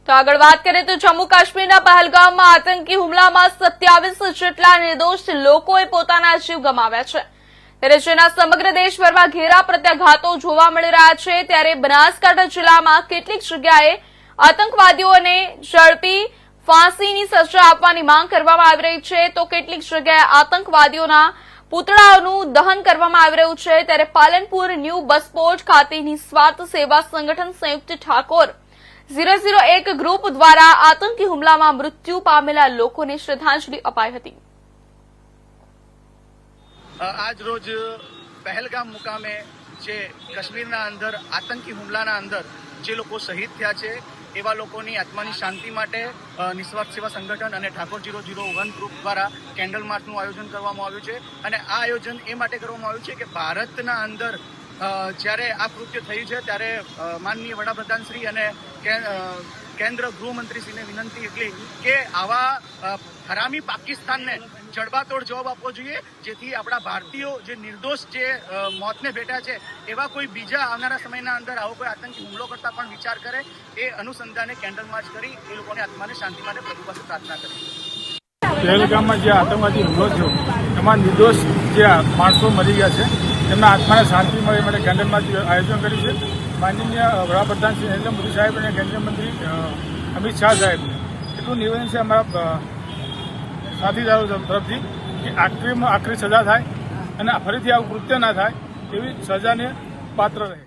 તો આગળ વાત કરીએ તો જમ્મુ કાશ્મીરના પહેલગામમાં આતંકી હુમલામાં 27 જેટલા નિર્દોષ લોકોએ પોતાના જીવ ગુમાવ્યા છે। ત્યારે જેના સમગ્ર દેશભરમાં ઘેરા પ્રત્યાઘાતો જોવા મળી રહ્યા છે। ત્યારે બનાસકાંઠા જિલ્લામાં કેટલીક જગ્યાએ આતંકવાદીઓને ઝડપી ફાંસીની સજા આપવાની માંગ કરવામાં આવી રહી છે, તો કેટલીક જગ્યાએ આતંકવાદીઓના પૂતળાઓનું દહન કરવામાં આવી રહ્યું છે। ત્યારે પાલનપુર ન્યૂ બસપોર્ટ ખાતે નિસ્વાર્થ સેવા સંગઠન સંયુક્ત ઠાકોર 001 ગ્રુપ દ્વારા આતંકી હુમલામાં મૃત્યુ પામેલા લોકોને શ્રદ્ધાંજલિ અપાઈ હતી। આજ રોજ પહેલગામ મુકામે જે કાશ્મીરના અંદર આતંકી હુમલાના અંદર જે લોકો શહીદ થયા છે એવા લોકોની આત્માની શાંતિ માટે નિસ્વાર્થ સેવા સંગઠન અને ઠાકોર 001 ગ્રુપ દ્વારા કેન્ડલ માર્ચનું આયોજન કરવામાં આવ્યું છે। અને આ આયોજન એ માટે કરવામાં આવ્યું છે કે ભારતના અંદર જ્યારે આ કૃત્ય થયું છે ત્યારે માનનીય વડાપ્રધાન શ્રી અને કેન્દ્ર ગૃહમંત્રીશ્રીને વિનંતી એટલી કે આવા હરામી પાકિસ્તાનને જડબાતોડ જવાબ આપવો જોઈએ, જેથી આપણા ભારતીયો જે નિર્દોષ જે મોતને ભેટ્યા છે એવા કોઈ બીજા આવનારા સમયના અંદર આવો કોઈ આતંકી હુમલો કરતા પણ વિચાર કરે, એ અનુસંધાને કેન્ડલ માર્ચ કરી એ લોકોને આત્માને શાંતિ માટે પ્રભુ પાસે પ્રાર્થના કરી। પહેલગામમાં જે આતંકવાદી હુમલો થયો એમાં નિર્દોષ જે માણસો મરી ગયા છે તેમના આત્માને શાંતિ મળે માટે કેન્ડલ માર્ચ આયોજન કર્યું છે। માનનીય વડાપ્રધાન શ્રી નરેન્દ્ર મોદી સાહેબ અને કેન્દ્રીય મંત્રી અમિત શાહ સાહેબને એટલું નિવેદન છે અમારા સાથીદારો તરફથી કે આખરી સજા થાય અને ફરીથી આવું કૃત્ય ના થાય એવી સજાને પાત્ર રહે।